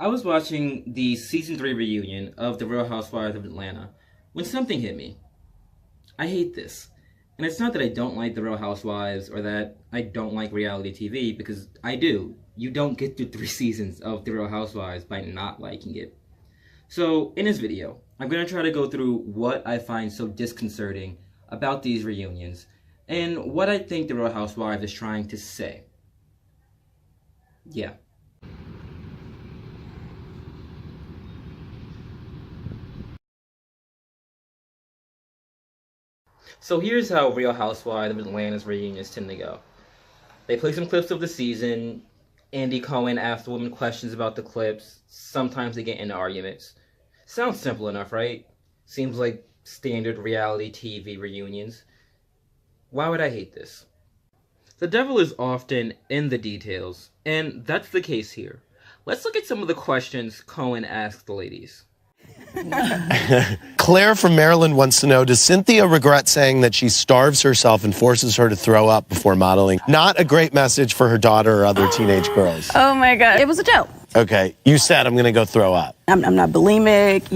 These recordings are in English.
I was watching the season 3 reunion of the Real Housewives of Atlanta when something hit me. I hate this. And it's not that I don't like the Real Housewives or that I don't like reality TV, because I do. You don't get through 3 seasons of the Real Housewives by not liking it. So, in this video, I'm going to try to go through what I find so disconcerting about these reunions and what I think the Real Housewives is trying to say. Yeah. So here's how Real Housewives of Atlanta's reunions tend to go. They play some clips of the season. Andy Cohen asks the women questions about the clips. Sometimes they get into arguments. Sounds simple enough, right? Seems like standard reality TV reunions. Why would I hate this? The devil is often in the details, and that's the case here. Let's look at some of the questions Cohen asked the ladies. Claire from Maryland wants to know, does Cynthia regret saying that she starves herself and forces her to throw up before modeling? Not a great message for her daughter or other teenage girls. Oh my God. It was a joke. Okay, you said I'm going to go throw up. I'm not bulimic.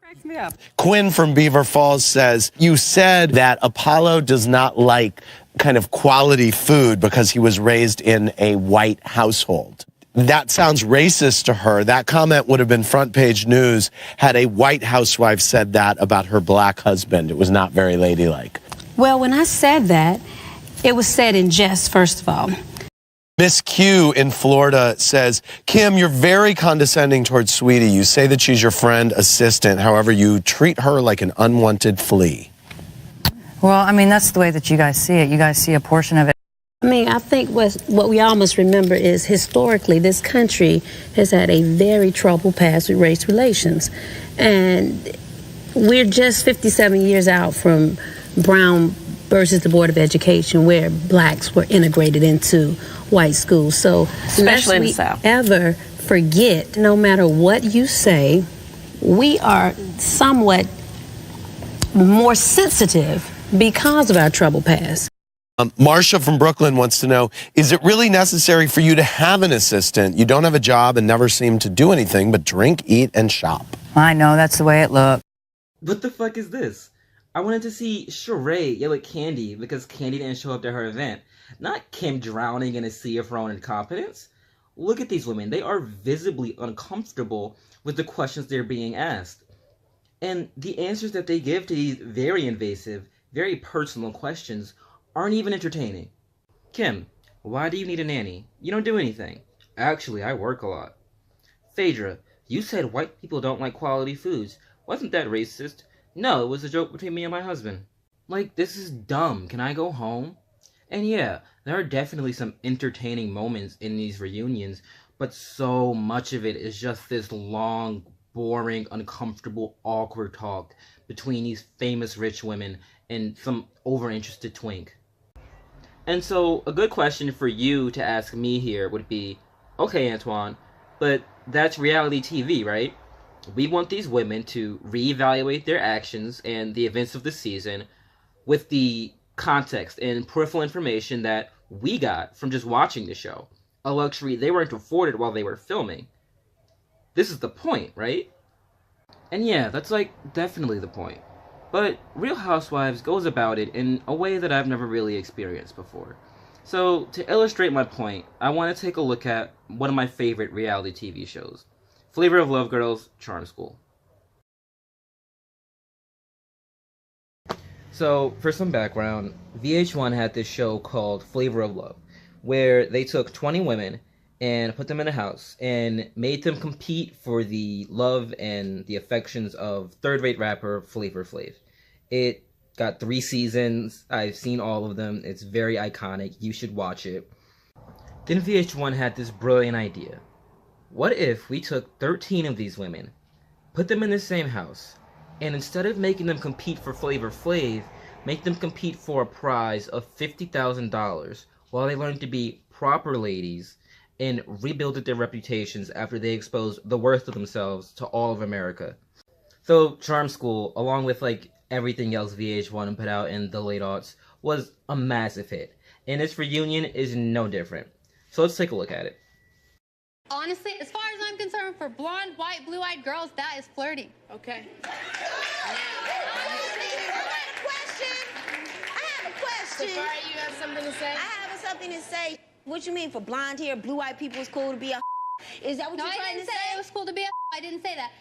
Cracks me up. Quinn from Beaver Falls says, you said that Apollo does not like kind of quality food because he was raised in a white household. That sounds racist to her. That comment would have been front page news had a white housewife said that about her black husband. It was not very ladylike. Well, when I said that, it was said in jest, first of all. Miss Q in Florida says, Kim, you're very condescending towards Sweetie. You say that she's your friend, assistant. However, you treat her like an unwanted flea. Well, I mean, that's the way that you guys see it. You guys see a portion of it. I mean, I think what we all must remember is historically this country has had a very troubled past with race relations. And we're just 57 years out from Brown versus the Board of Education, where blacks were integrated into white schools. So Especially in the lest South. we ever forget, no matter what you say, we are somewhat more sensitive because of our troubled past. Marsha from Brooklyn wants to know, is it really necessary for you to have an assistant? You don't have a job and never seem to do anything but drink, eat, and shop. I know, that's the way it looked. What the fuck is this? I wanted to see Sharon yell at Candy because Candy didn't show up to her event. Not Kim drowning in a sea of her own incompetence. Look at these women. They are visibly uncomfortable with the questions they're being asked. And the answers that they give to these very invasive, very personal questions aren't even entertaining. Kim, why do you need a nanny? You don't do anything. Actually, I work a lot. Phaedra, you said white people don't like quality foods. Wasn't that racist? No, it was a joke between me and my husband. Like, this is dumb. Can I go home? And yeah, there are definitely some entertaining moments in these reunions, but so much of it is just this long, boring, uncomfortable, awkward talk between these famous rich women and some over-interested twink. And so, a good question for you to ask me here would be, okay, Antoine, but that's reality TV, right? We want these women to reevaluate their actions and the events of the season with the context and peripheral information that we got from just watching the show, a luxury they weren't afforded while they were filming. This is the point, right? And yeah, that's like definitely the point. But Real Housewives goes about it in a way that I've never really experienced before. So, to illustrate my point, I want to take a look at one of my favorite reality TV shows, Flavor of Love Girls, Charm School. So, for some background, VH1 had this show called Flavor of Love, where they took 20 women and put them in a house and made them compete for the love and the affections of third-rate rapper Flavor Flav. It got 3 seasons. I've seen all of them. It's very iconic. You should watch it. Then VH1 had this brilliant idea. What if we took 13 of these women, put them in the same house, and instead of making them compete for Flavor Flav, make them compete for a prize of $50,000 while they learn to be proper ladies and rebuild their reputations after they exposed the worst of themselves to all of America. So Charm School, along with like everything else VH1 put out in the late aughts, was a massive hit. And this reunion is no different. So let's take a look at it. Honestly, as far as I'm concerned, for blonde, white, blue-eyed girls, that is flirting. Okay. I have a question. Safari, you have something to say? I have something to say. What you mean for blonde hair, blue-eyed people it's cool to be a Is that what you're trying to say? It was cool to be a I didn't say that.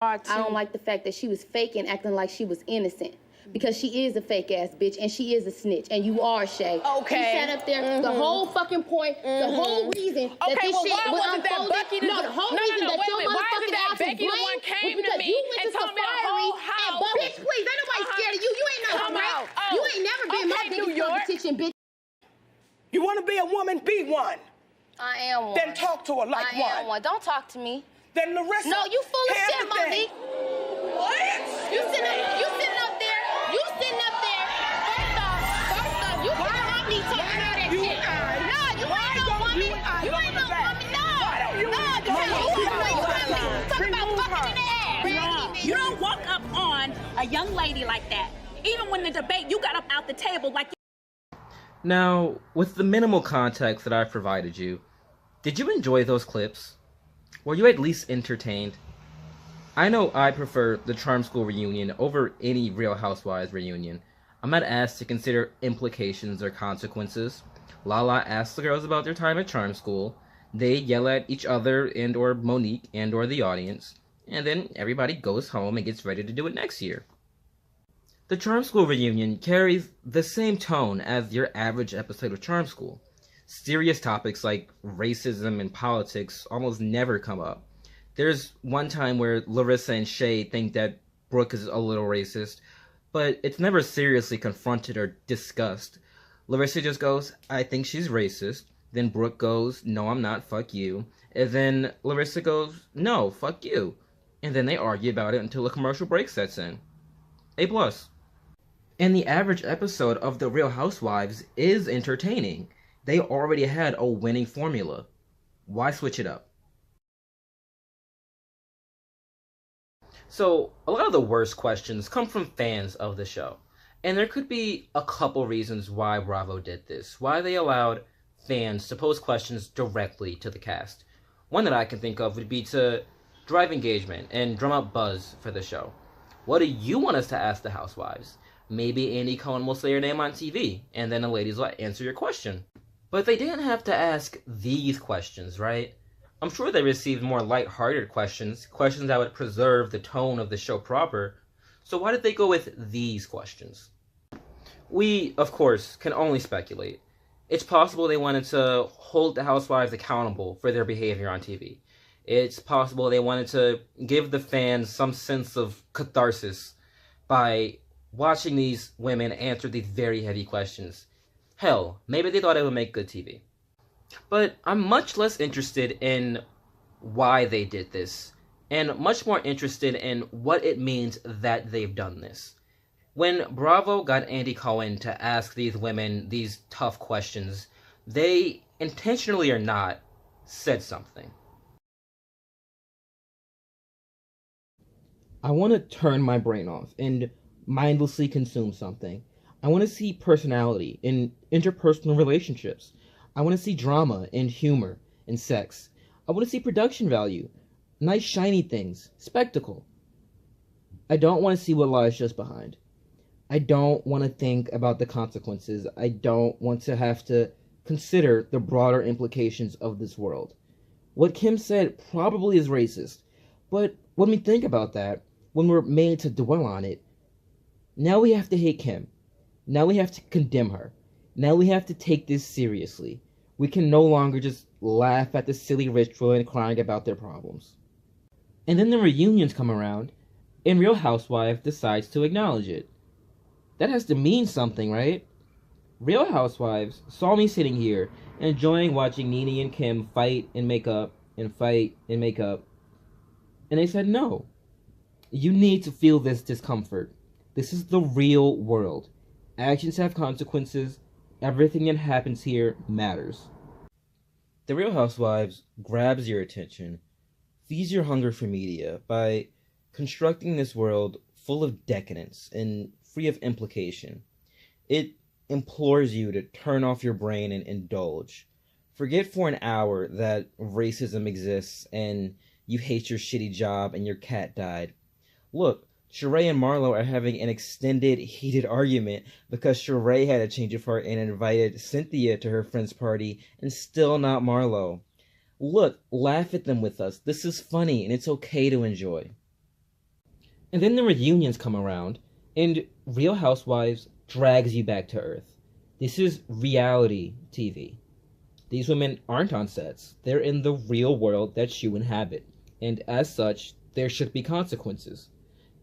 I don't like the fact that she was fake and acting like she was innocent. Because she is a fake ass bitch and she is a snitch and you are Shay. Okay. She sat up there the whole fucking point, the whole reason that Okay, this well, shit why was wasn't that unfolded. Becky No, the whole reason that your motherfucking ass was Becky the blamed one came was because to me you went and to told me the Safari whole and house. bitch, please, ain't nobody scared of you. You ain't no Come threat. out. Oh. You ain't never been my Okay, New biggest York. competition, bitch. You want to be a woman, be one. I am one. Then talk to her like I am one. Don't talk to me. Then Larissa. No, you full of here's shit, the thing. Mosey. What? You sitting up there. You sitting up there. First off, you can't be talking all that shit. No, you ain't no woman. You ain't no woman. No. Talk about fucking in the ass. You don't walk up on a young lady like that. Even when the debate, you got up out the table like. Now, with the minimal context that I've provided you, did you enjoy those clips? Were you at least entertained? I know I prefer the Charm School reunion over any Real Housewives reunion. I'm not asked to consider implications or consequences. Lala asks the girls about their time at Charm School. They yell at each other and or Monique and or the audience. And then everybody goes home and gets ready to do it next year. The Charm School reunion carries the same tone as your average episode of Charm School. Serious topics like racism and politics almost never come up. There's one time where Larissa and Shay think that Brooke is a little racist, but it's never seriously confronted or discussed. Larissa just goes, I think she's racist. Then Brooke goes, no, I'm not, fuck you. And then Larissa goes, no, fuck you. And then they argue about it until a commercial break sets in. A+. And the average episode of The Real Housewives is entertaining. They already had a winning formula. Why switch it up? So, a lot of the worst questions come from fans of the show. And there could be a couple reasons why Bravo did this. Why they allowed fans to pose questions directly to the cast. One that I can think of would be to drive engagement and drum up buzz for the show. What do you want us to ask the housewives? Maybe Andy Cohen will say your name on TV, and then the ladies will answer your question. But they didn't have to ask these questions, right? I'm sure they received more light-hearted questions that would preserve the tone of the show proper. So why did they go with these questions? We, of course, can only speculate. It's possible they wanted to hold the housewives accountable for their behavior on TV. It's possible they wanted to give the fans some sense of catharsis by watching these women answer these very heavy questions. Hell, maybe they thought it would make good TV. But I'm much less interested in why they did this, and much more interested in what it means that they've done this. When Bravo got Andy Cohen to ask these women these tough questions, they, intentionally or not, said something. I want to turn my brain off and mindlessly consume something. I want to see personality in interpersonal relationships. I want to see drama and humor and sex. I want to see production value, nice shiny things, spectacle. I don't want to see what lies just behind. I don't want to think about the consequences. I don't want to have to consider the broader implications of this world. What Kim said probably is racist, but when we think about that, when we're made to dwell on it, now we have to hate Kim. Now we have to condemn her. Now we have to take this seriously. We can no longer just laugh at the silly ritual and crying about their problems. And then the reunions come around, and Real Housewife decides to acknowledge it. That has to mean something, right? Real Housewives saw me sitting here, enjoying watching Nene and Kim fight and make up, and fight and make up. And they said, no. You need to feel this discomfort. This is the real world. Actions have consequences. Everything that happens here matters. The Real Housewives grabs your attention, feeds your hunger for media by constructing this world full of decadence and free of implication. It implores you to turn off your brain and indulge. Forget for an hour that racism exists and you hate your shitty job and your cat died. Look, Sheree and Marlo are having an extended, heated argument because Sheree had a change of heart and invited Cynthia to her friend's party and still not Marlo. Look, laugh at them with us. This is funny and it's okay to enjoy. And then the reunions come around and Real Housewives drags you back to earth. This is reality TV. These women aren't on sets. They're in the real world that you inhabit. And as such, there should be consequences.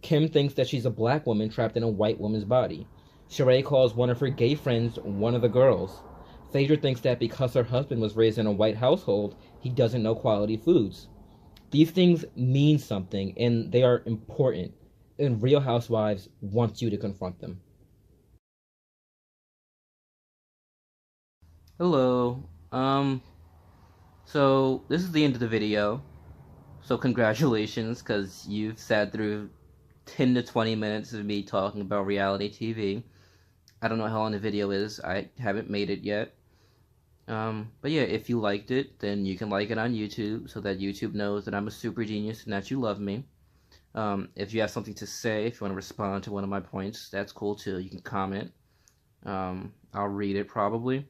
Kim thinks that she's a black woman trapped in a white woman's body. Sheree calls one of her gay friends one of the girls. Phaedra thinks that because her husband was raised in a white household, he doesn't know quality foods. These things mean something, and they are important. And Real Housewives wants you to confront them. Hello. So this is the end of the video. So congratulations, because you've sat through 10 to 20 minutes of me talking about reality TV. I don't know how long the video is. I haven't made it yet. But yeah, if you liked it, then you can like it on YouTube so that YouTube knows that I'm a super genius and that you love me. If you have something to say, if you want to respond to one of my points, that's cool too. You can comment. I'll read it probably.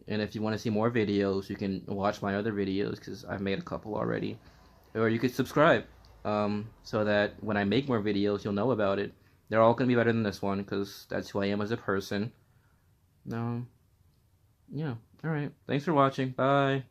And if you want to see more videos, you can watch my other videos because I've made a couple already. Or you could subscribe so that when I make more videos, you'll know about it. They're all going to be better than this one because that's who I am as a person. Yeah. Alright. Thanks for watching. Bye.